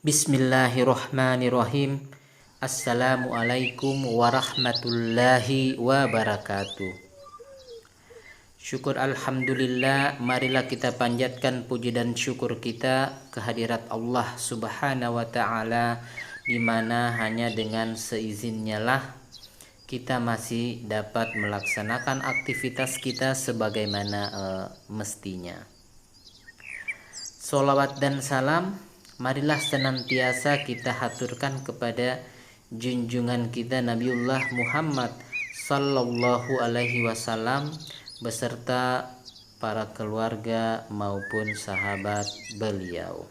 Bismillahirrahmanirrahim. Assalamualaikum warahmatullahi wabarakatuh. Syukur alhamdulillah, marilah kita panjatkan puji dan syukur kita kehadirat Allah Subhanahu wa taala, di mana hanya dengan seizinnya lah kita masih dapat melaksanakan aktivitas kita sebagaimana mestinya. Sholawat dan salam marilah senantiasa kita haturkan kepada junjungan kita Nabiullah Muhammad sallallahu alaihi wasallam beserta para keluarga maupun sahabat beliau.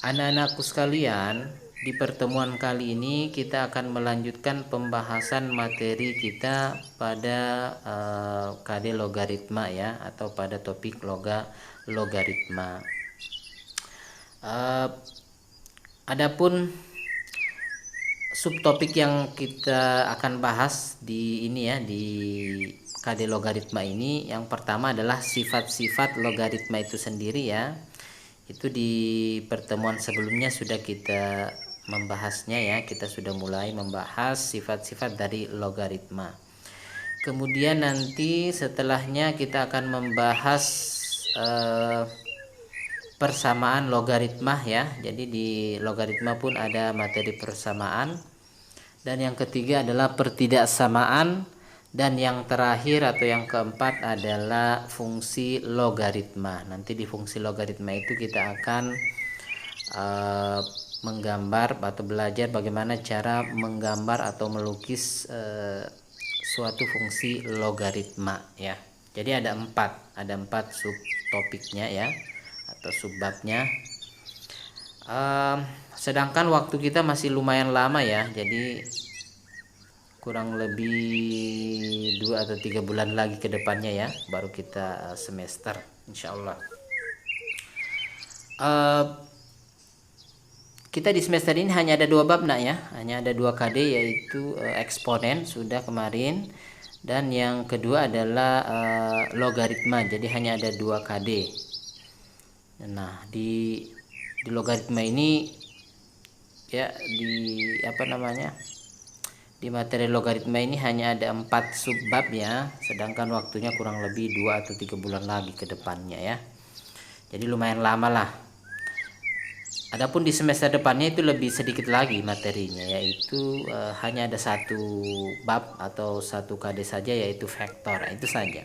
Anak-anakku sekalian, di pertemuan kali ini kita akan melanjutkan pembahasan materi kita pada KD logaritma ya, atau pada topik logaritma. Adapun subtopik yang kita akan bahas di ini ya, di KD logaritma ini, yang pertama adalah sifat-sifat logaritma itu sendiri ya. Itu di pertemuan sebelumnya sudah kita membahasnya ya, kita sudah mulai membahas sifat-sifat dari logaritma. Kemudian nanti setelahnya kita akan membahas persamaan logaritma ya. Jadi di logaritma pun ada materi persamaan. Dan yang ketiga adalah pertidaksamaan. Dan yang terakhir atau yang keempat adalah fungsi logaritma. Nanti di fungsi logaritma itu kita akan menggambar atau belajar bagaimana cara menggambar atau melukis suatu fungsi logaritma ya. Jadi ada empat subtopiknya ya, atau subbabnya. Sedangkan waktu kita masih lumayan lama ya, jadi kurang lebih 2 atau 3 bulan lagi ke depannya ya, baru kita semester insyaallah. Kita di semester ini hanya ada 2 bab nak ya, hanya ada 2 KD, yaitu eksponen sudah kemarin, dan yang kedua adalah logaritma, jadi hanya ada 2 KD. Nah, di logaritma ini ya, di materi logaritma ini hanya ada 4 subbab ya, sedangkan waktunya kurang lebih 2 atau 3 bulan lagi ke depannya ya. Jadi lumayan lama lah. Adapun di semester depannya itu lebih sedikit lagi materinya, yaitu hanya ada 1 bab atau 1 KD saja, yaitu vektor. Itu saja.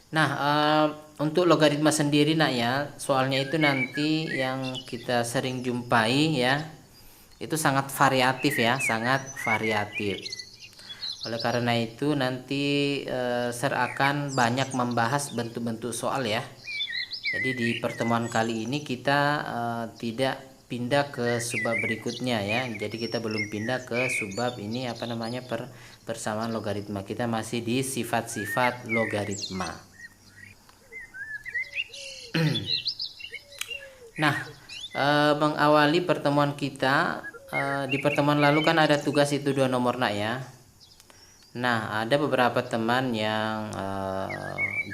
Nah, untuk logaritma sendiri nak ya, soalnya itu nanti yang kita sering jumpai ya, itu sangat variatif ya, sangat variatif. Oleh karena itu nanti Sir akan banyak membahas bentuk-bentuk soal ya. Jadi di pertemuan kali ini kita tidak pindah ke subbab berikutnya ya. Jadi kita belum pindah ke subbab ini persamaan logaritma. Kita masih di sifat-sifat logaritma. Nah, mengawali pertemuan kita, di pertemuan lalu kan ada tugas itu 2 nomor nak ya. Nah, ada beberapa teman yang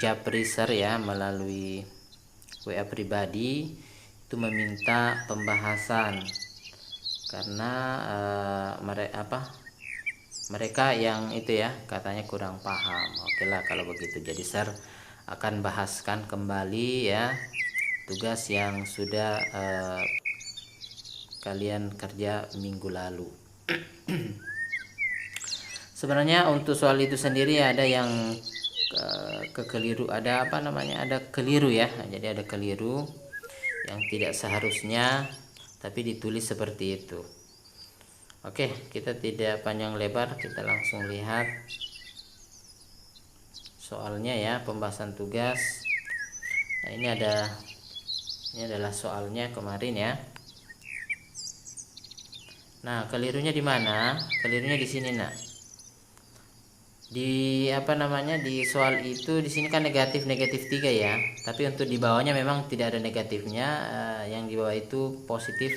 japri Sir ya, melalui WA pribadi itu meminta pembahasan karena mereka yang itu ya, katanya kurang paham. Oke lah kalau begitu, jadi Sir akan bahaskan kembali ya tugas yang sudah kalian kerja minggu lalu. Sebenarnya untuk soal itu sendiri ada yang kekeliru, ada keliru ya. Jadi ada keliru yang tidak seharusnya, tapi ditulis seperti itu. Oke, kita tidak panjang lebar, kita langsung lihat soalnya ya, pembahasan tugas. Nah, ini adalah soalnya kemarin ya. Nah, kelirunya di mana? Kelirunya di sini nak. Di di soal itu di sini kan negatif 3 ya, tapi untuk di bawahnya memang tidak ada negatifnya. Yang di bawah itu positif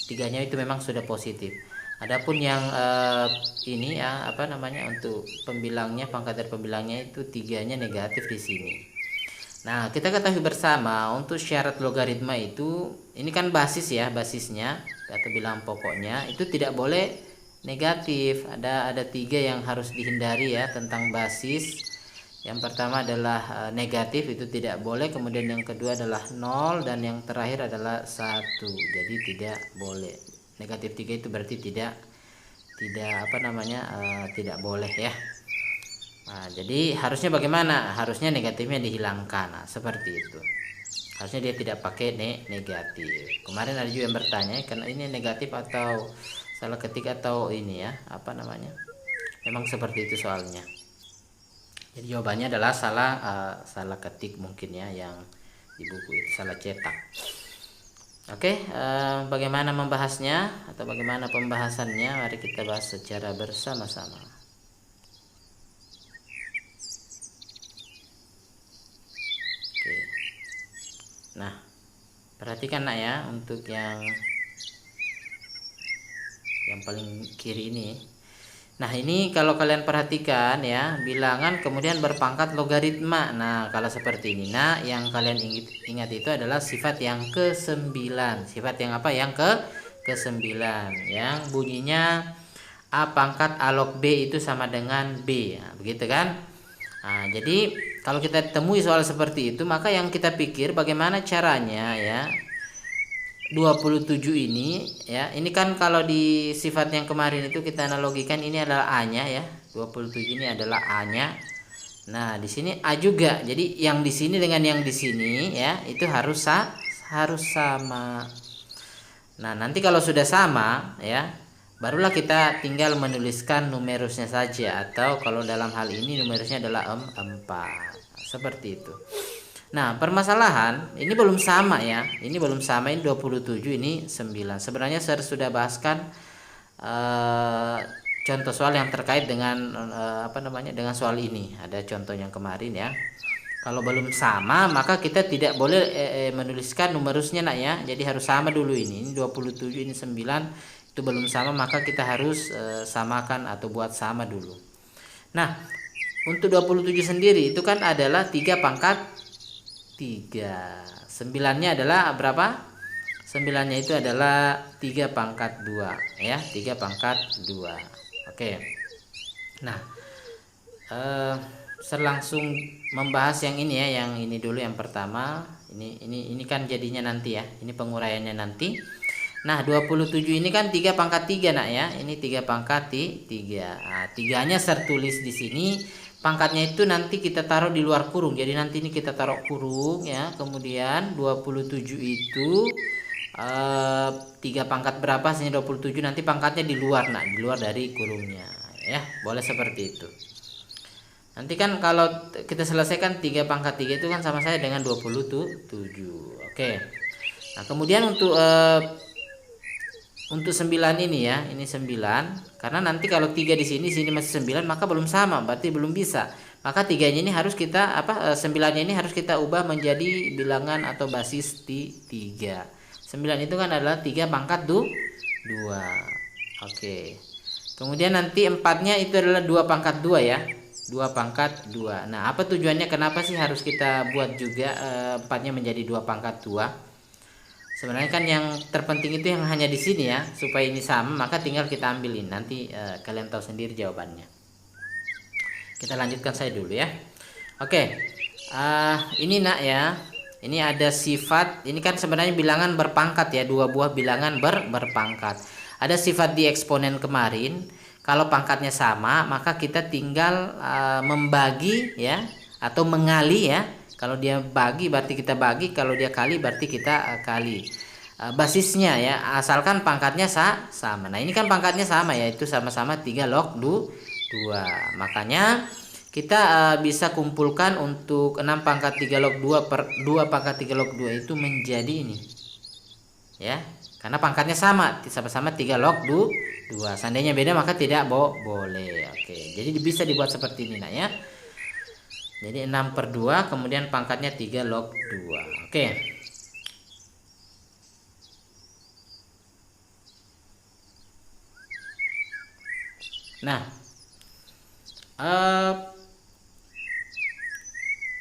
3-nya, itu memang sudah positif. Adapun yang ini ya untuk pembilangnya, pangkat dari pembilangnya itu 3-nya negatif di sini. Nah, kita ketahui bersama untuk syarat logaritma itu, ini kan basis ya, basisnya atau bilangan pokoknya itu tidak boleh negatif. Ada tiga yang harus dihindari ya tentang basis. Yang pertama adalah negatif, itu tidak boleh. Kemudian yang kedua adalah nol, dan yang terakhir adalah satu. Jadi tidak boleh. Negatif tiga itu berarti tidak apa namanya, tidak boleh ya. Nah, jadi harusnya bagaimana? Harusnya negatifnya dihilangkan. Nah, seperti itu. Harusnya dia tidak pakai negatif. Kemarin ada juga yang bertanya, karena ini negatif atau salah ketik atau ini ya, apa namanya? Memang seperti itu soalnya. Jadi jawabannya adalah salah ketik mungkin ya, yang di buku itu salah cetak. Oke, bagaimana membahasnya atau bagaimana pembahasannya? Mari kita bahas secara bersama-sama. Oke. Nah, perhatikan nak ya, untuk yang paling kiri ini. Nah, ini kalau kalian perhatikan ya, bilangan kemudian berpangkat logaritma. Nah, kalau seperti ini, nah, yang kalian ingat itu adalah sifat yang ke-9. Sifat yang apa? Yang ke-9, yang bunyinya A pangkat A log B itu sama dengan B. Nah, begitu kan? Nah, jadi kalau kita temui soal seperti itu, maka yang kita pikir bagaimana caranya ya, 27 ini ya. Ini kan kalau di sifat yang kemarin itu kita analogikan, ini adalah A-nya ya. 27 ini adalah A-nya. Nah, di sini A juga. Jadi yang di sini dengan yang di sini ya, itu harus sama. Nah, nanti kalau sudah sama ya, barulah kita tinggal menuliskan numerusnya saja, atau kalau dalam hal ini numerusnya adalah 4. Seperti itu. Nah, permasalahan ini belum sama ya. Ini belum sama, ini 27, ini 9. Sebenarnya saya sudah bahaskan contoh soal yang terkait dengan apa namanya, dengan soal ini. Ada contoh yang kemarin ya. Kalau belum sama, maka kita tidak boleh menuliskan numerusnya nak ya. Jadi harus sama dulu ini. Ini 27, ini 9. Itu belum sama, maka kita harus samakan atau buat sama dulu. Nah, untuk 27 sendiri itu kan adalah 3 pangkat 3. 9-nya adalah berapa? 9-nya itu adalah 3 pangkat 2 ya, 3 pangkat 2. Oke. Nah, langsung membahas yang ini ya, yang ini dulu, yang pertama. Ini kan jadinya nanti ya. Ini penguraiannya nanti. Nah, 27 ini kan 3 pangkat 3 nak ya. Ini 3 pangkat 3. Nah, 3-nya saya tulis di sini. Pangkatnya itu nanti kita taruh di luar kurung. Jadi nanti ini kita taruh kurung ya. Kemudian 27 itu 3 pangkat berapa sehingga 27, nanti pangkatnya di luar nak, di luar dari kurungnya ya. Boleh seperti itu. Nanti kan kalau kita selesaikan 3 pangkat 3 itu kan sama saya dengan 27. Oke. Nah, kemudian untuk 9 ini ya, ini 9. Karena nanti kalau 3 di sini masih 9, maka belum sama, berarti belum bisa. Maka 3-nya ini harus kita 9-nya ini harus kita ubah menjadi bilangan atau basis di 3. 9 itu kan adalah 3 pangkat 2. Oke. Kemudian nanti 4-nya itu adalah 2 pangkat 2 ya. 2 pangkat 2. Nah, apa tujuannya, kenapa sih harus kita buat juga 4-nya menjadi 2 pangkat 2? Sebenarnya kan yang terpenting itu yang hanya di sini ya, supaya ini sama, maka tinggal kita ambilin. Nanti kalian tahu sendiri jawabannya. Kita lanjutkan saya dulu ya. Oke. Ini nak ya. Ini ada sifat, ini kan sebenarnya bilangan berpangkat ya, 2 buah bilangan berpangkat. Ada sifat di eksponen kemarin. Kalau pangkatnya sama, maka kita tinggal membagi ya, atau mengali ya. Kalau dia bagi berarti kita bagi, kalau dia kali berarti kita kali. Basisnya ya, asalkan pangkatnya sama. Nah, ini kan pangkatnya sama, yaitu sama-sama 3 log 2. Makanya kita bisa kumpulkan untuk 6 pangkat 3 log 2 per 2 pangkat 3 log 2 itu menjadi ini. Ya, karena pangkatnya sama-sama 3 log 2. Seandainya beda maka tidak boleh. Oke, jadi bisa dibuat seperti ini nak ya. Jadi 6 per 2, kemudian pangkatnya 3 log 2. Oke. Nah,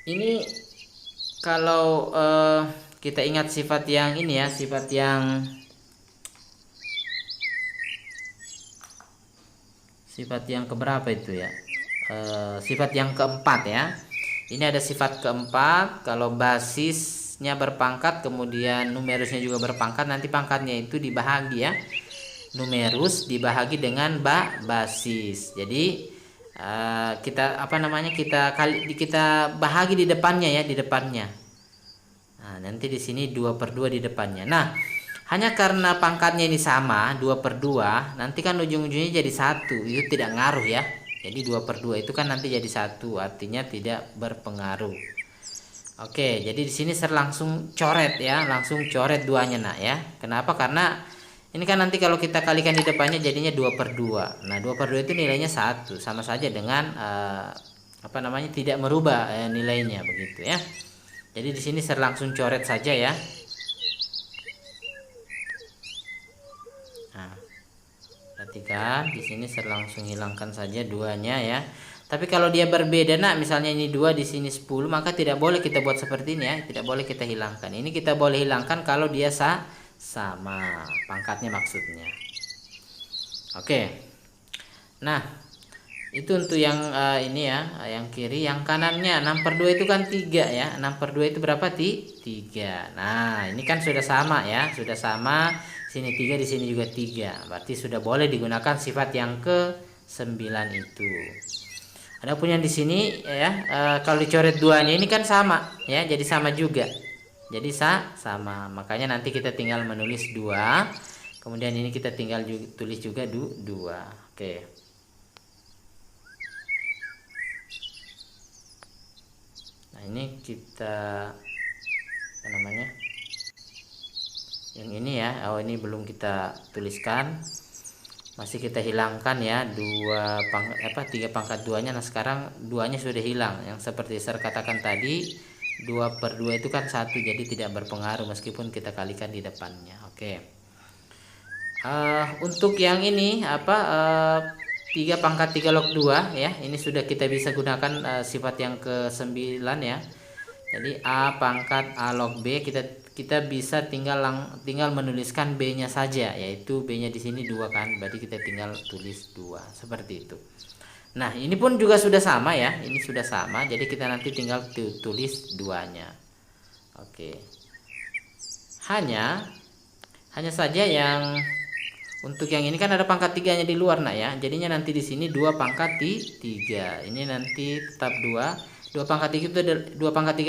ini Kalau kita ingat sifat yang ini ya, sifat yang keberapa itu ya, sifat yang keempat ya. Ini ada sifat keempat, kalau basisnya berpangkat kemudian numerusnya juga berpangkat, nanti pangkatnya itu dibahagi ya, numerus dibahagi dengan basis. Jadi kita apa namanya, kita bahagi di depannya ya, di depannya. Nah, nanti di sini 2/2 di depannya. Nah, hanya karena pangkatnya ini sama 2/2, nanti kan ujung-ujungnya jadi 1. Itu tidak ngaruh ya. Jadi 2/2 itu kan nanti jadi 1, artinya tidak berpengaruh. Oke, jadi di sini saya langsung coret ya, langsung coret duanya nak ya. Kenapa? Karena ini kan nanti kalau kita kalikan di depannya jadinya 2/2. Nah, 2/2 itu nilainya 1, sama saja dengan apa namanya, tidak merubah nilainya begitu ya. Jadi di sini saya langsung coret saja ya. Nah, perhatikan di sini saya langsung hilangkan saja duanya ya. Tapi kalau dia berbeda nak, misalnya ini 2 di sini 10, maka tidak boleh kita buat seperti ini ya, tidak boleh kita hilangkan. Ini kita boleh hilangkan kalau dia sama pangkatnya maksudnya. Oke. Nah, itu untuk yang ini ya, yang kiri. Yang kanannya 6/2 itu kan 3 ya. 6/2 itu berapa? 3. Nah, ini kan sudah sama ya, sudah sama. Sini 3, di sini juga 3. Berarti sudah boleh digunakan sifat yang ke-9 itu. Adapun yang di sini ya, kalau dicoret duanya ini kan sama ya, jadi sama juga. Jadi sama. Makanya nanti kita tinggal menulis 2. Kemudian ini kita tinggal tulis juga 2. Oke. Nah, ini kita apa namanya? Yang ini ya. Oh, ini belum kita tuliskan. Masih kita hilangkan ya, 3 pangkat 2-nya. Nah, sekarang 2-nya sudah hilang. Yang seperti saya katakan tadi, 2/2 itu kan 1, jadi tidak berpengaruh meskipun kita kalikan di depannya. Oke. Untuk yang ini 3 pangkat 3 log 2 ya, ini sudah kita bisa gunakan sifat yang ke-9 ya. Jadi A pangkat A log B, kita bisa tinggal menuliskan B-nya saja, yaitu B-nya di sini 2 kan. Berarti kita tinggal tulis 2 seperti itu. Nah, ini pun juga sudah sama ya. Ini sudah sama, jadi kita nanti tinggal tulis 2-nya. Oke. Hanya saja yang untuk yang ini kan ada pangkat 3-nya di luar nak ya. Jadinya nanti di sini 2 pangkat 3. Ini nanti tetap 2. 2 pangkat 3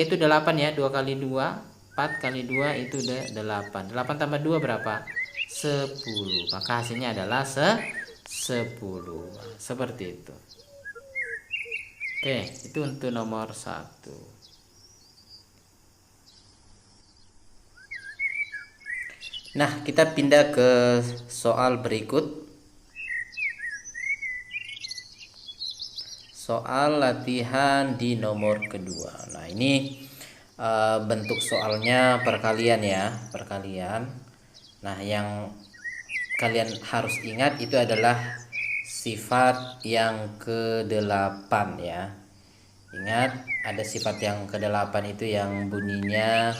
itu 8 ya. 2 kali 2, 4 kali 2 itu udah 8. 8 tambah 2 berapa? 10. Maka hasilnya adalah 10. Seperti itu. Oke, itu untuk nomor 1. Nah, kita pindah ke soal berikut. Soal latihan di nomor kedua. Nah, ini bentuk soalnya perkalian ya, perkalian. Nah, yang kalian harus ingat itu adalah sifat yang ke-8 ya. Ingat, ada sifat yang ke-8 itu yang bunyinya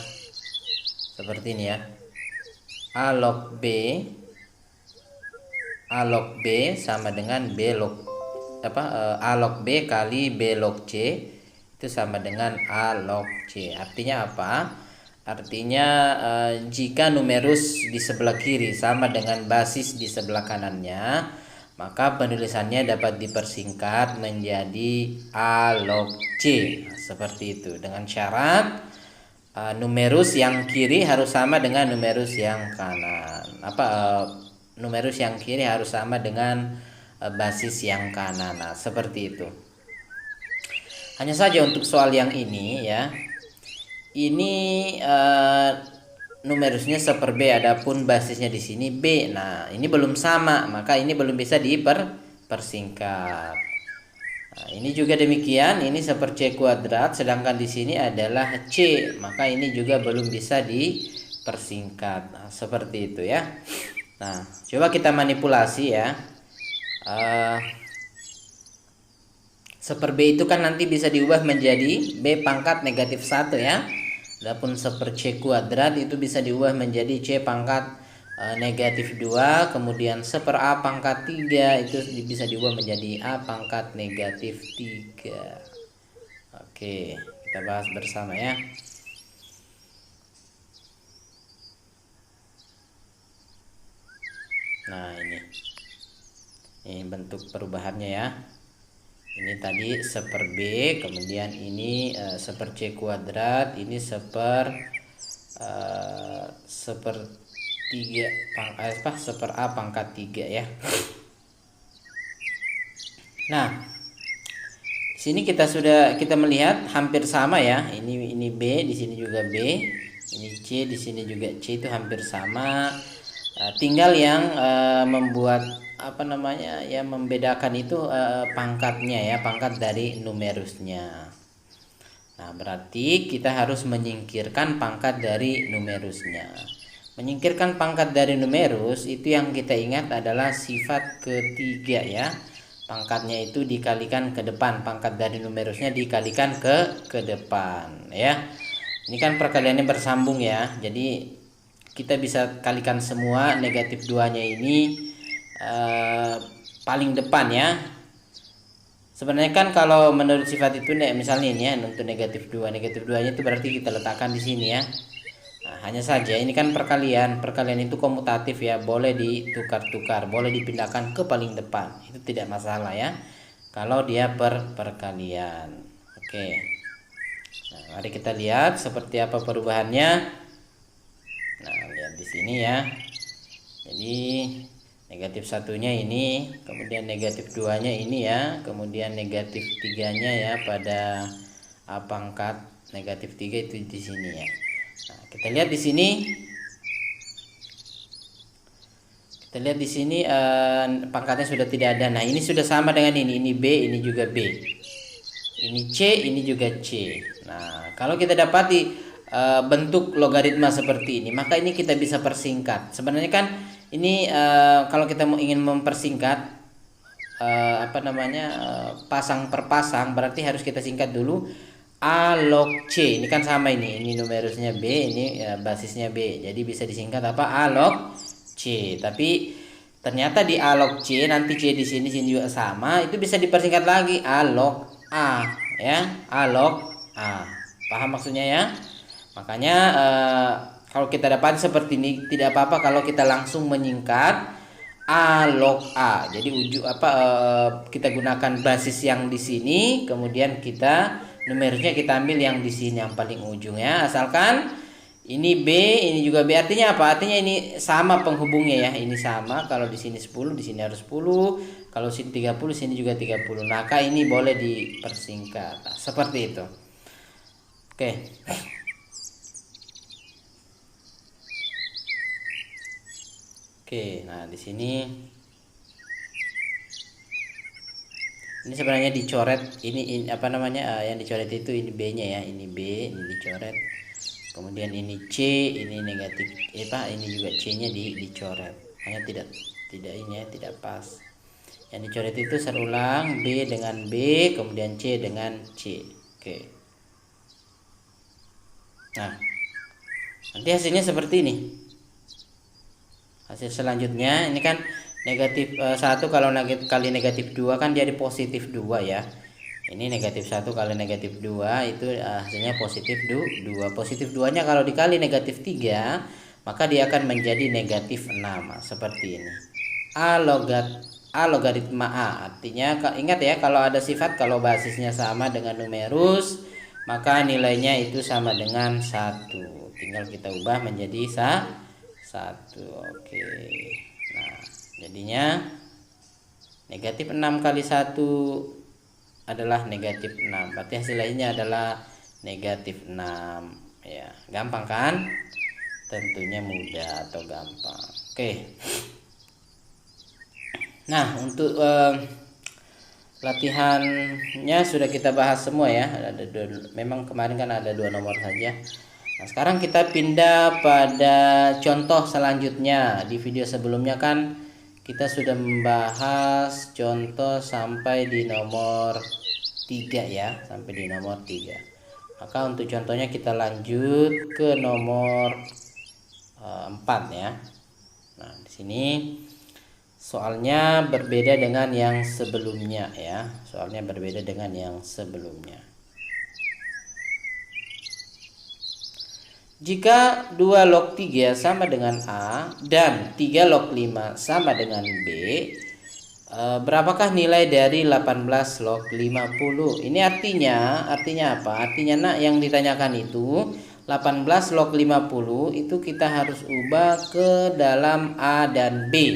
seperti ini ya. A log B sama dengan B log A log B kali B log C itu sama dengan A log C. Artinya apa? Artinya jika numerus di sebelah kiri sama dengan basis di sebelah kanannya, maka penulisannya dapat dipersingkat menjadi A log C. Nah, seperti itu. Dengan syarat numerus yang kiri harus sama dengan numerus yang kanan. Numerus yang kiri harus sama dengan basis yang kanan. Nah, seperti itu. Hanya saja untuk soal yang ini ya, ini numerusnya 1/B, adapun basisnya di sini B. Nah, ini belum sama, maka ini belum bisa dipersingkat. Nah, ini juga demikian, ini 1/C kuadrat, sedangkan di sini adalah C, maka ini juga belum bisa dipersingkat. Nah, seperti itu ya. Nah, coba kita manipulasi ya. 1/B itu kan nanti bisa diubah menjadi B pangkat -1 ya. Adapun 1/C kuadrat itu bisa diubah menjadi C pangkat negatif 2, kemudian 1/A pangkat 3 itu bisa diubah menjadi A pangkat negatif 3. Oke, kita bahas bersama ya. Nah, ini bentuk perubahannya ya. Ini tadi 1/B, kemudian ini 1/C kuadrat, ini 1/A pangkat 3 ya. Nah, di sini kita melihat hampir sama ya. Ini B, di sini juga B. Ini C, di sini juga C, itu hampir sama. Tinggal yang membuat membedakan itu pangkatnya ya, pangkat dari numerusnya. Nah, berarti kita harus menyingkirkan pangkat dari numerusnya. Menyingkirkan pangkat dari numerus itu yang kita ingat adalah sifat ketiga ya. Pangkatnya itu dikalikan ke depan, pangkat dari numerusnya dikalikan ke depan ya. Ini kan perkaliannya bersambung ya. Jadi kita bisa kalikan semua negatif 2-nya ini paling depan ya. Sebenarnya kan kalau menurut sifat itu misalnya ini ya, untuk negatif 2-nya itu berarti kita letakkan di sini ya. Nah, hanya saja ini kan perkalian itu komutatif ya, boleh ditukar-tukar, boleh dipindahkan ke paling depan, itu tidak masalah ya kalau dia perkalian. Oke, nah, mari kita lihat seperti apa perubahannya. Nah, lihat di sini ya. Jadi negatif 1-nya ini, kemudian negatif 2-nya ini ya, kemudian negatif 3-nya ya pada A pangkat negatif 3 itu di sini ya. Nah, kita lihat di sini. Pangkatnya sudah tidak ada. Nah, ini sudah sama dengan ini B, ini juga B. Ini C, ini juga C. Nah, kalau kita dapati bentuk logaritma seperti ini, maka ini kita bisa persingkat. Sebenarnya kan ini kalau kita ingin mempersingkat pasang per pasang, berarti harus kita singkat dulu A log C. Ini kan sama ini numerusnya B, ini basisnya B. Jadi bisa disingkat apa? A log C. Tapi ternyata di A log C, nanti C di sini juga sama, itu bisa dipersingkat lagi A log A ya, A log A. Paham maksudnya ya? Makanya kalau kita dapat seperti ini tidak apa-apa kalau kita langsung menyingkat A log A. Jadi kita gunakan basis yang di sini, kemudian numerusnya kita ambil yang di sini yang paling ujung ya. Asalkan ini B, ini juga B, artinya apa? Artinya ini sama penghubungnya ya. Ini sama, kalau di sini 10, di sini harus 10. Kalau sini 30, sini juga 30. Maka ini boleh dipersingkat. Nah, seperti itu. Oke. Oke, nah di sini ini sebenarnya dicoret ini yang dicoret itu ini B-nya ya, ini B, ini dicoret. Kemudian ini C, ini negatif ini juga C-nya dicoret. Hanya tidak ini ya, tidak pas. Yang dicoret itu serulang B dengan B, kemudian C dengan C. Oke. Nah, nanti hasilnya seperti ini. Hasil selanjutnya ini kan negatif 1 kalau kali negatif 2 kan jadi positif 2 ya. Ini negatif 1 kali negatif 2 itu hasilnya positif 2. Positif 2-nya kalau dikali negatif 3 maka dia akan menjadi negatif 6. Seperti ini. A logaritma A. Artinya ingat ya, kalau ada sifat kalau basisnya sama dengan numerus maka nilainya itu sama dengan 1. Tinggal kita ubah menjadi 1. Oke. Nah, jadinya negatif 6 kali 1 adalah negatif 6. Berarti hasil lainnya adalah negatif 6 ya. Gampang kan? Tentunya mudah atau gampang. Oke. Nah, untuk latihannya sudah kita bahas semua ya. Memang kemarin kan ada 2 nomor saja. Nah, sekarang kita pindah pada contoh selanjutnya. Di video sebelumnya kan kita sudah membahas contoh sampai di nomor 3 ya, sampai di nomor 3. Maka untuk contohnya kita lanjut ke nomor 4 ya. Nah, di sini soalnya berbeda dengan yang sebelumnya ya. Soalnya berbeda dengan yang sebelumnya. Jika 2 log 3 sama dengan A dan 3 log 5 sama dengan B, berapakah nilai dari 18 log 50? Ini artinya apa? Artinya nak, yang ditanyakan itu 18 log 50 itu kita harus ubah ke dalam A dan B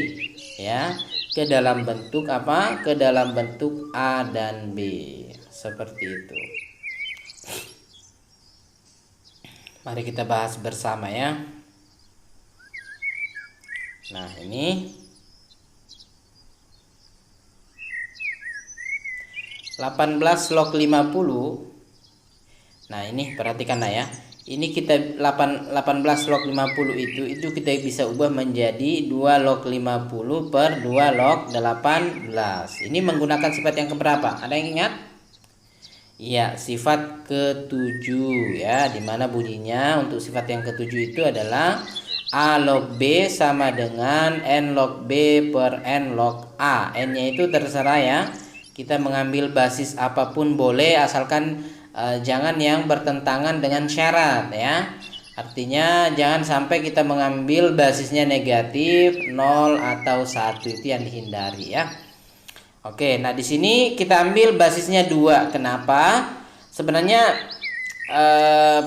ya. Ke dalam bentuk apa? Ke dalam bentuk A dan B. Seperti itu. Mari kita bahas bersama ya. Nah, ini 18 log 50. Nah, ini perhatikan ya. Ini kita 18 log 50 itu kita bisa ubah menjadi 2 log 50 per 2 log 18. Ini menggunakan sifat yang keberapa? Ada yang ingat? Iya, sifat ketujuh ya, dimana bunyinya untuk sifat yang ketujuh itu adalah A log B sama dengan N log B per N log A. N-nya itu terserah ya. Kita mengambil basis apapun boleh, asalkan jangan yang bertentangan dengan syarat ya. Artinya jangan sampai kita mengambil basisnya negatif, 0 atau 1, itu yang dihindari ya. Oke, nah di sini kita ambil basisnya 2. Kenapa? Sebenarnya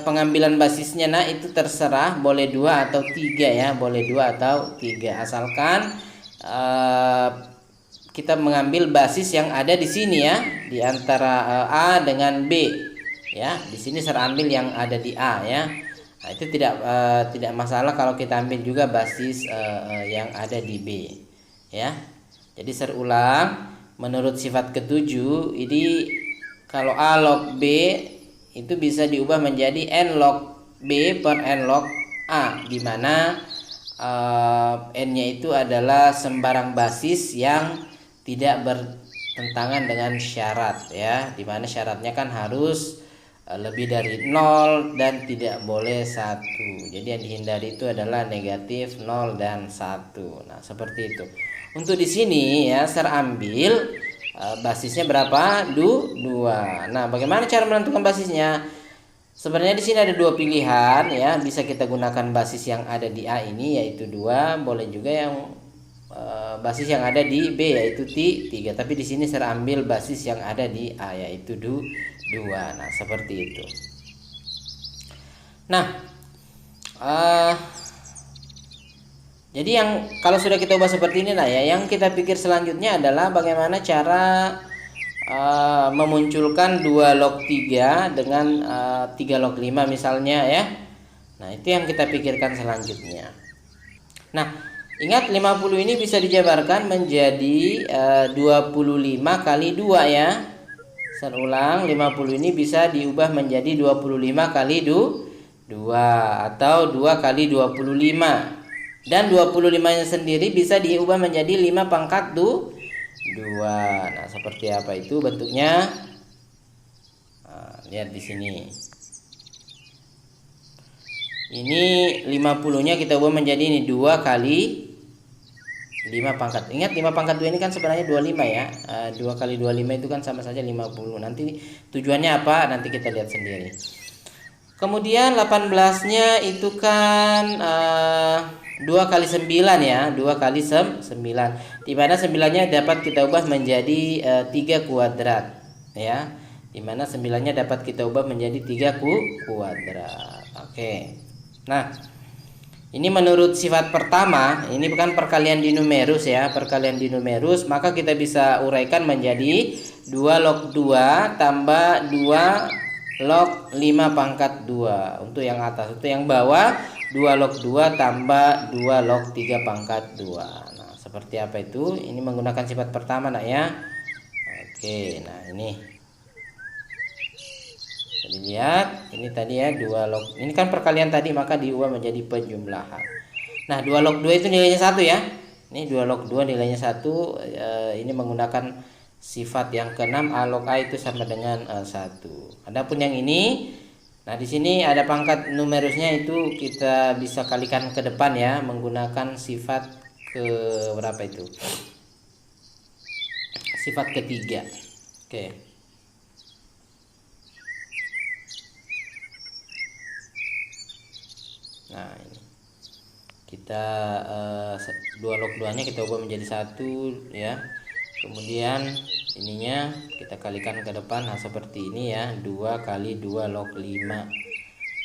pengambilan basisnya nah itu terserah, boleh 2 atau 3 ya, boleh 2 atau 3, asalkan kita mengambil basis yang ada di sini ya, di antara A dengan B ya. Di sini saya ambil yang ada di A ya. Nah, itu tidak masalah kalau kita ambil juga basis yang ada di B ya. Jadi saya ulang, menurut sifat ketujuh ini kalau A log B itu bisa diubah menjadi N log B per N log A, di mana N-nya itu adalah sembarang basis yang tidak bertentangan dengan syarat ya, dimana syaratnya kan harus lebih dari 0 dan tidak boleh 1. Jadi yang dihindari itu adalah negatif, 0 dan 1. Nah, seperti itu. Untuk di sini ya, saya ambil basisnya berapa? 2. Nah, bagaimana cara menentukan basisnya? Sebenarnya di sini ada 2 pilihan ya, bisa kita gunakan basis yang ada di A ini yaitu 2, boleh juga yang basis yang ada di B yaitu 3, tapi di sini saya ambil basis yang ada di A yaitu 2. Nah, seperti itu. Nah, jadi yang kalau sudah kita ubah seperti ini nah ya, yang kita pikir selanjutnya adalah bagaimana cara memunculkan 2 log 3 dengan 3 log 5 misalnya ya. Nah, itu yang kita pikirkan selanjutnya. Nah, ingat 50 ini bisa dijabarkan menjadi 25 kali 2 ya. Saya ulang, 50 ini bisa diubah menjadi 25 kali 2 atau 2 kali 25. Dan 25-nya sendiri bisa diubah menjadi 5 pangkat 2. Nah, seperti apa itu bentuknya? Nah, lihat di sini. Ini 50-nya kita ubah menjadi ini 2 kali 5 pangkat. Ingat 5 pangkat 2 ini kan sebenarnya 25 ya. 2 kali 25 itu kan sama saja 50. Nanti tujuannya apa? Nanti kita lihat sendiri. Kemudian 18-nya itu kan 2 kali 9 ya. 2 kali 9. Dimana 9-nya dapat kita ubah menjadi 3 kuadrat ya. Dimana 9-nya dapat kita ubah menjadi 3 kuadrat. Oke. Nah, ini menurut sifat pertama, ini bukan perkalian di numerus ya, perkalian di numerus, maka kita bisa uraikan menjadi 2 log 2 tambah 2 log 5 pangkat 2. Untuk yang atas, untuk yang bawah 2 log 2 tambah 2 log 3 pangkat 2. Nah, seperti apa itu? Ini menggunakan sifat pertama nak ya. Oke, nah ini lihat, ini tadi ya 2 log, ini kan perkalian tadi maka diubah menjadi penjumlahan. Nah, 2 log 2 itu nilainya 1 ya. Ini 2 log 2 nilainya 1. Ini menggunakan sifat yang ke-6, A log A itu sama dengan 1. Adapun yang ini Nah, di sini ada pangkat numerusnya, itu kita bisa kalikan ke depan ya menggunakan sifat ke berapa itu? Sifat ketiga. Oke. Nah, ini kita dua log 2-nya kita ubah menjadi satu ya. Kemudian ininya kita kalikan ke depan. Nah, seperti ini ya, 2 kali 2 log 5.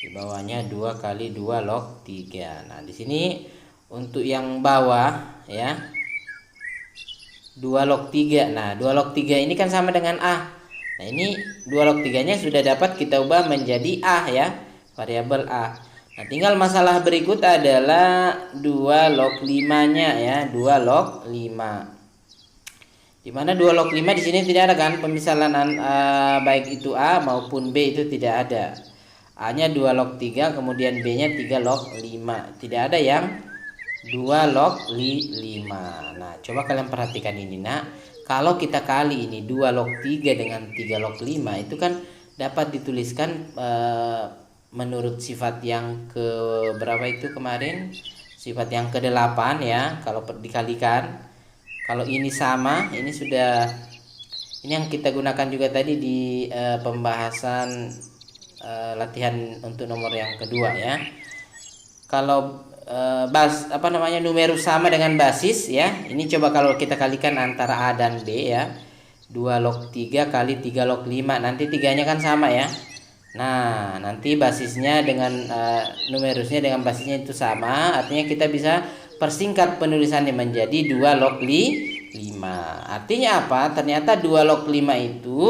Di bawahnya 2 kali 2 log 3. Nah, di sini untuk yang bawah ya 2 log 3. Nah, 2 log 3 ini kan sama dengan A. Nah, ini 2 log 3-nya sudah dapat kita ubah menjadi A ya, variabel A. Nah, tinggal masalah berikut adalah 2 log 5-nya ya, 2 log 5. Dimana 2 log 5 di sini tidak ada kan pemisahan baik itu A maupun B itu tidak ada. A-nya 2 log 3, kemudian B-nya 3 log 5. Tidak ada yang 2 log 5. Nah, coba kalian perhatikan ini, nak. Kalau kita kali ini 2 log 3 dengan 3 log 5 itu kan dapat dituliskan menurut sifat yang ke berapa itu kemarin? Sifat yang ke-8 ya, kalau dikalikan. Kalau ini sama, ini sudah, ini yang kita gunakan juga tadi di pembahasan latihan untuk nomor yang kedua ya. Kalau numerus sama dengan basis ya. Ini coba kalau kita kalikan antara A dan B ya. 2 log 3 kali 3 log 5. Nanti 3-nya kan sama ya. Nah, nanti basisnya dengan numerusnya dengan basisnya itu sama, artinya kita bisa persingkat penulisannya menjadi 2 log 5. Artinya apa? Ternyata 2 log 5 itu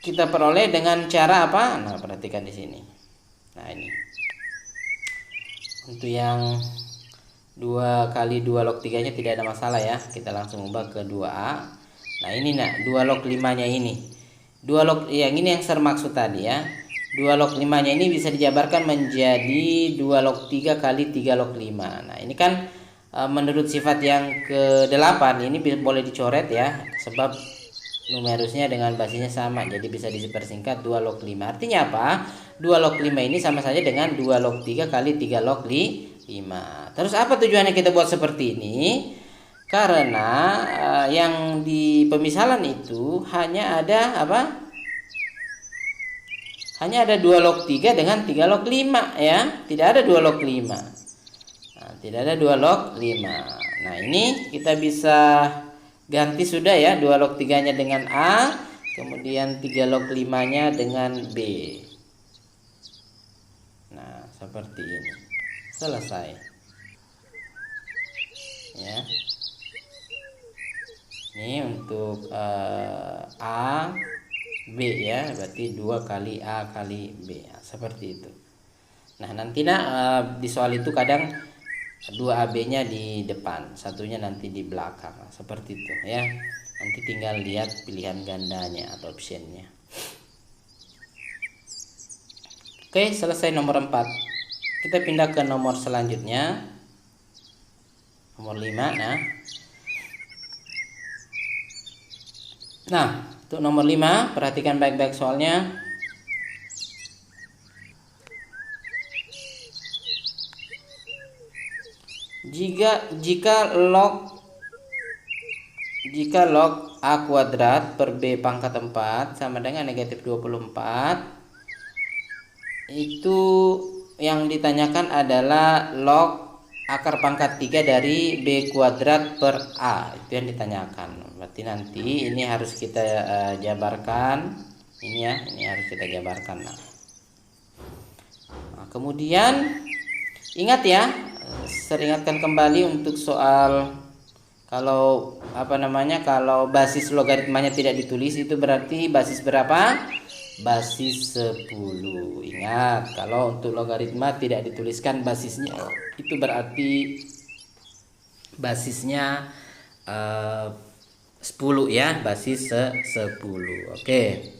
kita peroleh dengan cara apa? Nah, perhatikan di sini. Nah, ini. Untuk yang 2 kali 2 log 3-nya tidak ada masalah ya. Kita langsung ubah ke 2A. Nah, ini nak 2 log 5-nya ini. 2 log yang ini yang saya maksud tadi ya. 2 log 5-nya ini bisa dijabarkan menjadi 2 log 3 kali 3 log 5. Nah, ini kan menurut sifat yang ke-8 ini boleh dicoret ya, sebab numerusnya dengan basisnya sama, jadi bisa dipersingkat 2 log 5. Artinya apa? 2 log 5 ini sama saja dengan 2 log 3 kali 3 log 5. Terus apa tujuannya kita buat seperti ini? Karena yang di pemisalan itu hanya ada apa? Hanya ada 2 log 3 dengan 3 log 5 ya. Tidak ada 2 log 5. Nah, tidak ada 2 log 5. Nah, ini kita bisa ganti sudah ya, 2 log 3-nya dengan A, kemudian 3 log 5-nya dengan B. Nah, seperti ini. Selesai. Ya. Ini untuk A, B ya, berarti 2 kali A kali B. Ya, seperti itu. Nah, nanti di soal itu kadang 2 AB-nya di depan, satunya nanti di belakang. Nah, seperti itu ya. Nanti tinggal lihat pilihan gandanya atau optionnya. Oke, selesai nomor 4. Kita pindah ke nomor selanjutnya. Nomor 5. Nah, untuk nomor 5, perhatikan baik-baik soalnya. Jika log A kuadrat per B pangkat 4 sama dengan negatif 24, itu yang ditanyakan adalah log akar pangkat 3 dari B kuadrat per A. Itu yang ditanyakan. Berarti nanti ini harus kita jabarkan. Ini ya, ini harus kita jabarkan. Nah, kemudian ingat ya, saya ingatkan kembali untuk soal kalau kalau basis logaritmanya tidak ditulis itu berarti basis berapa? Basis 10. Ingat, kalau untuk logaritma tidak dituliskan basisnya, itu berarti basisnya 10 ya, basis 10. Oke.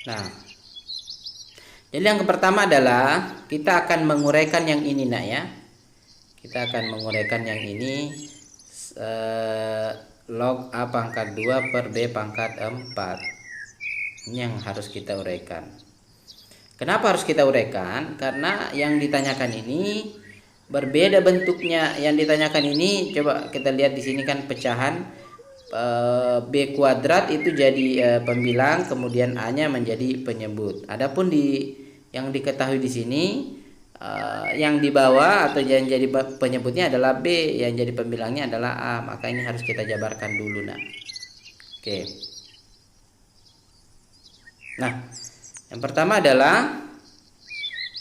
Nah, jadi yang pertama adalah kita akan menguraikan yang ini nak ya. Kita akan menguraikan yang ini log A pangkat 2 per B pangkat 4. Ini yang harus kita uraikan. Kenapa harus kita uraikan? Karena yang ditanyakan ini berbeda bentuknya. Yang ditanyakan ini coba kita lihat di sini kan pecahan B kuadrat itu jadi pembilang, kemudian A-nya menjadi penyebut. Adapun yang diketahui di sini yang di bawah atau yang jadi penyebutnya adalah B, yang jadi pembilangnya adalah A. Maka ini harus kita jabarkan dulu, nah. Oke. Nah, yang pertama adalah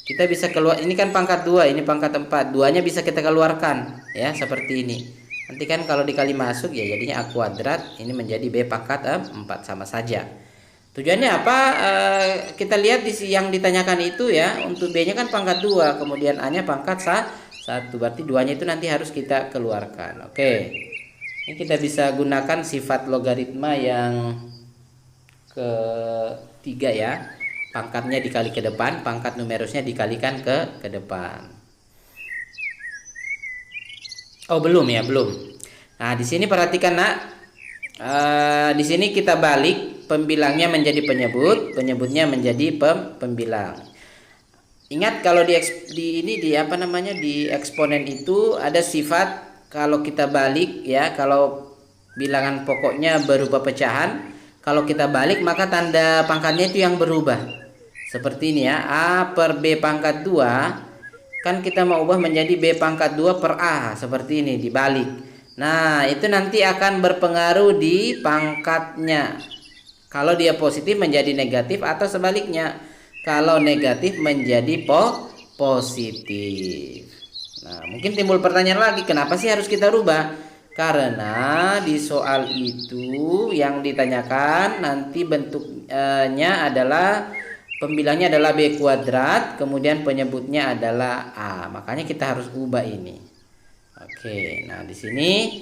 kita bisa keluar, ini kan pangkat 2, ini pangkat 4. Duanya bisa kita keluarkan ya, seperti ini. Nanti kan kalau dikali masuk ya jadinya A kuadrat, ini menjadi B pangkat 4, sama saja. Tujuannya apa? Kita lihat yang ditanyakan itu ya, untuk B-nya kan pangkat 2, kemudian A-nya pangkat 1. Berarti duanya itu nanti harus kita keluarkan. Oke. Ini kita bisa gunakan sifat logaritma yang ketiga ya. Pangkatnya dikali ke depan, pangkat numerusnya dikalikan ke depan. Oh, belum ya, belum. Nah, di sini perhatikan, Nak. Di sini kita balik, pembilangnya menjadi penyebut, penyebutnya menjadi pembilang. Ingat kalau di eksponen itu ada sifat kalau kita balik ya, kalau bilangan pokoknya berubah pecahan, kalau kita balik maka tanda pangkatnya itu yang berubah. Seperti ini ya, A per B pangkat 2, kan kita mau ubah menjadi B pangkat 2 per A, seperti ini dibalik. Nah, itu nanti akan berpengaruh di pangkatnya. Kalau dia positif menjadi negatif atau sebaliknya. Kalau negatif menjadi positif. Nah, mungkin timbul pertanyaan lagi, kenapa sih harus kita rubah? Karena di soal itu yang ditanyakan nanti bentuknya adalah pembilangnya adalah B kuadrat, kemudian penyebutnya adalah A. Makanya kita harus ubah ini. Oke, nah di sini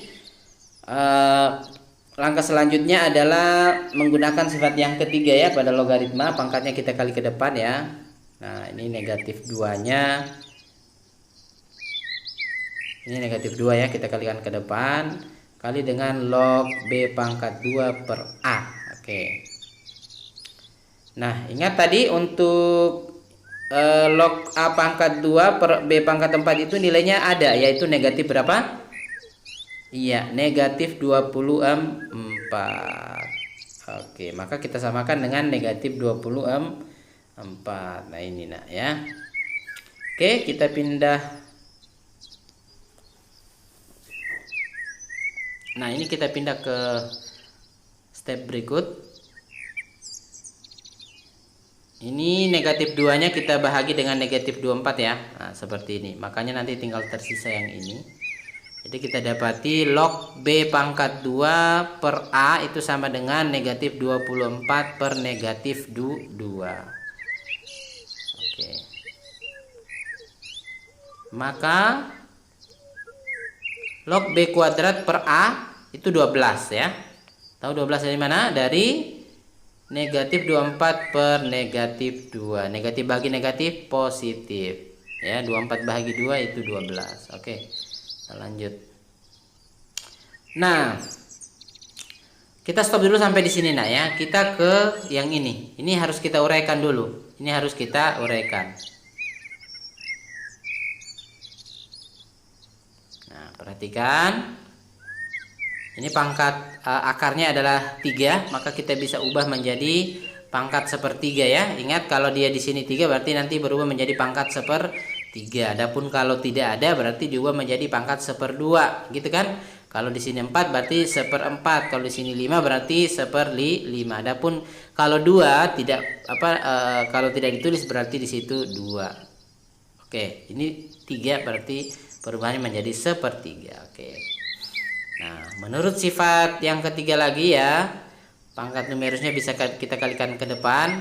langkah selanjutnya adalah menggunakan sifat yang ketiga ya pada logaritma, pangkatnya kita kali ke depan ya. Nah, ini negatif 2-nya. Ini negatif 2 ya, kita kalikan ke depan kali dengan log B pangkat 2 per A. Oke. Nah, ingat tadi untuk log A pangkat 2 per B pangkat 4 itu nilainya ada, yaitu negatif berapa? Iya, negatif 24. Oke, maka kita samakan dengan negatif 24. Nah, ini nak ya. Oke, kita pindah. Nah, ini kita pindah ke step berikut. Ini negatif 2-nya kita bahagi dengan negatif 24 ya. Nah, seperti ini. Makanya nanti tinggal tersisa yang ini. Jadi kita dapati log B pangkat 2 per A itu sama dengan negatif 24 per negatif 2. Oke. Maka log B kuadrat per A itu 12 ya. Tahu 12 dari mana? Dari negatif 24 per negatif 2. Negatif bagi negatif positif. Ya, 24 bahagi 2 itu 12. Oke. Kita lanjut. Nah, kita stop dulu sampai di sini nak ya. Kita ke yang ini. Ini harus kita uraikan dulu. Ini harus kita uraikan. Nah, perhatikan. Ini pangkat akarnya adalah 3, maka kita bisa ubah menjadi pangkat sepertiga ya. Ingat kalau dia di sini 3 berarti nanti berubah menjadi pangkat sepertiga. Adapun kalau tidak ada berarti juga menjadi pangkat 1/2, gitu kan? Kalau di sini 4 berarti 1/4, kalau di sini 5 berarti 1/5. Adapun kalau 2 tidak kalau tidak ditulis berarti di situ 2. Oke, ini 3 berarti perubahannya menjadi 1/3. Oke. Nah, menurut sifat yang ketiga lagi ya, pangkat numerusnya bisa kita kalikan ke depan.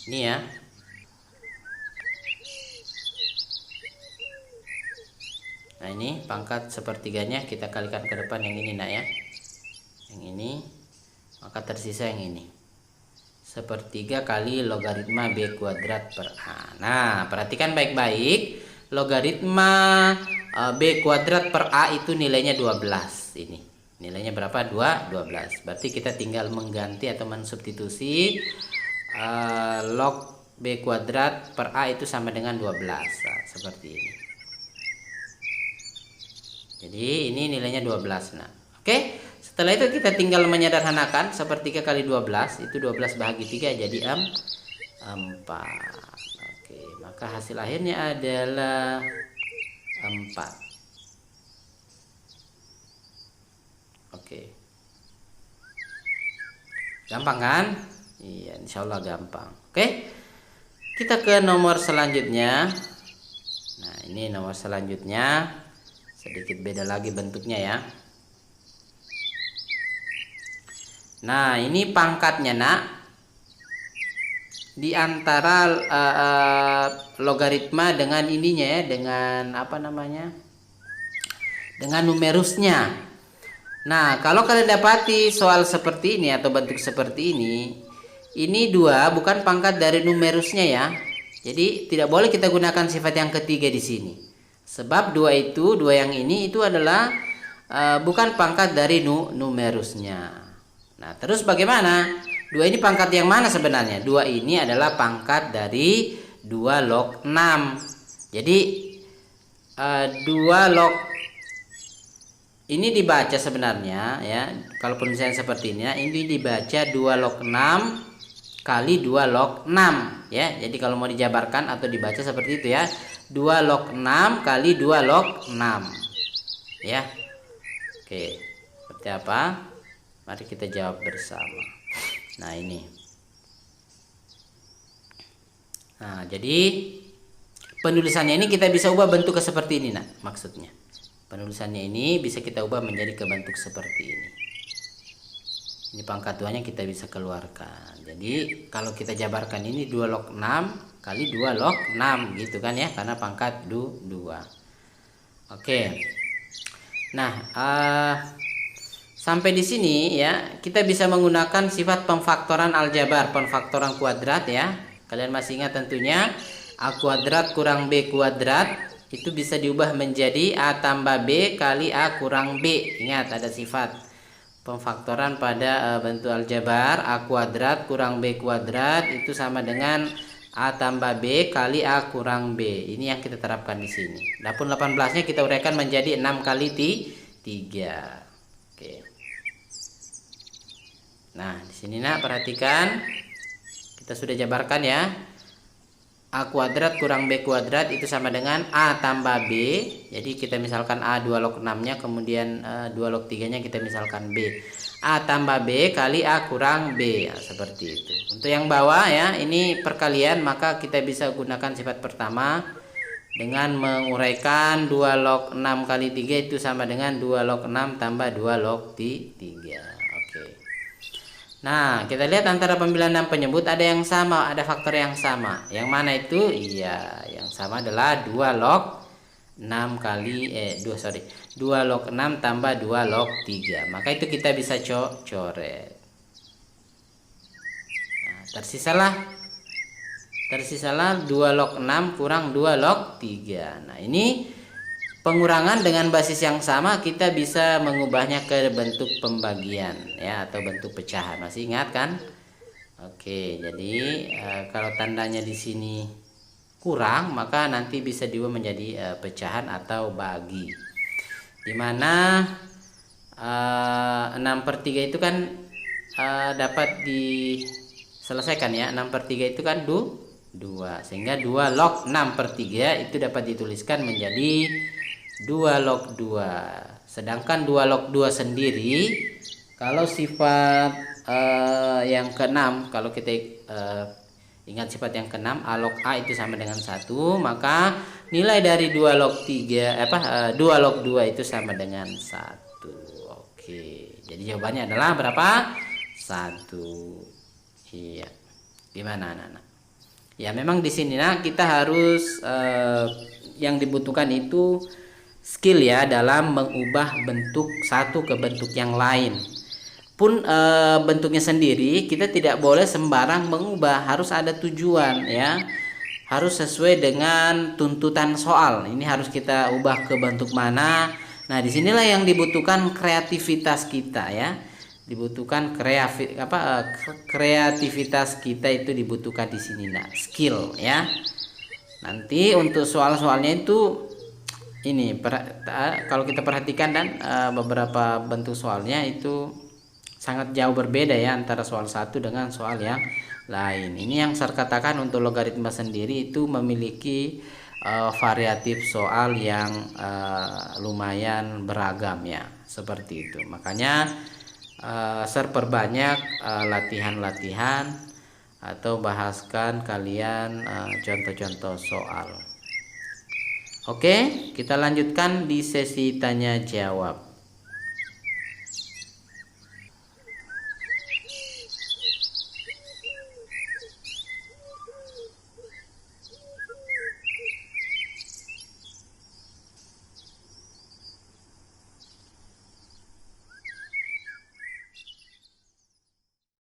Ini ya. Nah, ini pangkat sepertiganya kita kalikan ke depan yang ini nak ya. Yang ini, maka tersisa yang ini. 1/3 kali logaritma B kuadrat per A. Nah, perhatikan baik-baik. logaritma B kuadrat per A itu nilainya 12. Ini nilainya berapa? 12. Berarti kita tinggal mengganti atau mensubstitusi log B kuadrat per A itu sama dengan 12. Nah, seperti ini. Jadi ini nilainya 12. Nah, oke. Setelah itu kita tinggal menyederhanakan, sepertiga kali 12 itu 12 bahagi 3 jadi 4. Oke, maka hasil akhirnya adalah 4. Oke. Gampang kan? Iya, insya Allah gampang. Oke. Kita ke nomor selanjutnya. Nah, ini nomor selanjutnya. Sedikit beda lagi bentuknya ya. Nah, ini pangkatnya, Nak. Di antara logaritma dengan ininya ya, dengan apa namanya? Dengan numerusnya. Nah, kalau kalian dapati soal seperti ini atau bentuk seperti ini 2 bukan pangkat dari numerusnya ya. Jadi tidak boleh kita gunakan sifat yang ketiga di sini. Sebab 2 yang ini itu adalah bukan pangkat dari numerusnya. Nah, terus bagaimana? 2 ini pangkat yang mana sebenarnya? 2 ini adalah pangkat dari 2 log 6. Jadi 2 log ini dibaca sebenarnya ya. Kalaupun misalnya seperti ini ya, ini dibaca 2 log 6 kali 2 log 6 ya. Jadi kalau mau dijabarkan atau dibaca seperti itu ya. 2 log 6 kali 2 log 6. Ya. Oke. Seperti apa? Mari kita jawab bersama. Nah, ini. Nah, jadi penulisannya ini kita bisa ubah bentuk ke seperti ini, nah, maksudnya. Penulisannya ini bisa kita ubah menjadi ke bentuk seperti ini. Ini pangkat 2-nya kita bisa keluarkan. Jadi, kalau kita jabarkan ini 2 log 6 kali 2 log 6 gitu kan ya, karena pangkat 2. Oke. Nah, sampai di sini ya, kita bisa menggunakan sifat pemfaktoran aljabar, pemfaktoran kuadrat ya. Kalian masih ingat tentunya A kuadrat kurang B kuadrat itu bisa diubah menjadi A tambah B kali A kurang B. Ingat ada sifat pemfaktoran pada bentuk aljabar. A kuadrat kurang B kuadrat itu sama dengan A tambah B kali A kurang B. Ini yang kita terapkan di sini. Adapun 18-nya kita uraikan menjadi 6 kali 3. Oke. Nah, di sini nak perhatikan. Kita sudah jabarkan ya. A kuadrat kurang B kuadrat itu sama dengan A tambah B. Jadi kita misalkan A 2 log 6-nya, kemudian 2 log 3-nya kita misalkan B. A tambah B kali A kurang B. Nah, seperti itu. Untuk yang bawah ya, ini perkalian, maka kita bisa gunakan sifat pertama dengan menguraikan 2 log 6 kali 3 itu sama dengan 2 log 6 tambah 2 log 3. Oke. Nah, kita lihat antara pembilang dan penyebut ada yang sama, ada faktor yang sama. Yang mana itu? Iya, yang sama adalah 2 log 6 kali 2 log 6 tambah 2 log 3. Maka itu kita bisa coret. Nah, tersisalah 2 log 6 kurang 2 log 3. Nah, ini pengurangan dengan basis yang sama, kita bisa mengubahnya ke bentuk pembagian ya, atau bentuk pecahan. Masih ingat kan? Oke, jadi kalau tandanya di sini kurang, maka nanti bisa diubah menjadi pecahan atau bagi. Dimana 6/3 itu kan dapat diselesaikan ya. 6/3 itu kan 2, sehingga 2 log 6/3 itu dapat dituliskan menjadi 2 log 2. Sedangkan 2 log 2 sendiri, kalau sifat yang ke-6, kalau kita ingat sifat yang ke-6, A log A itu sama dengan 1, maka nilai dari 2 log 2 log 2 itu sama dengan 1. Oke. Jadi jawabannya adalah berapa? 1. Iya. Gimana anak-anak? Ya, memang di sini nah kita harus yang dibutuhkan itu skill ya dalam mengubah bentuk satu ke bentuk yang lain. Pun bentuknya sendiri kita tidak boleh sembarang mengubah, harus ada tujuan ya. harus sesuai dengan tuntutan soal. Ini harus kita ubah ke bentuk mana. Nah, disinilah yang dibutuhkan kreativitas kita ya. Dibutuhkan kreativitas kita itu dibutuhkan di sini, nah, skill ya. Nanti untuk soal-soalnya itu ini kalau kita perhatikan dan beberapa bentuk soalnya itu sangat jauh berbeda ya antara soal satu dengan soal yang lain. Ini yang saya katakan untuk logaritma sendiri itu memiliki variatif soal yang lumayan beragam ya, seperti itu. Makanya saya perbanyak latihan-latihan atau bahaskan kalian contoh-contoh soal. Oke, kita lanjutkan di sesi tanya jawab.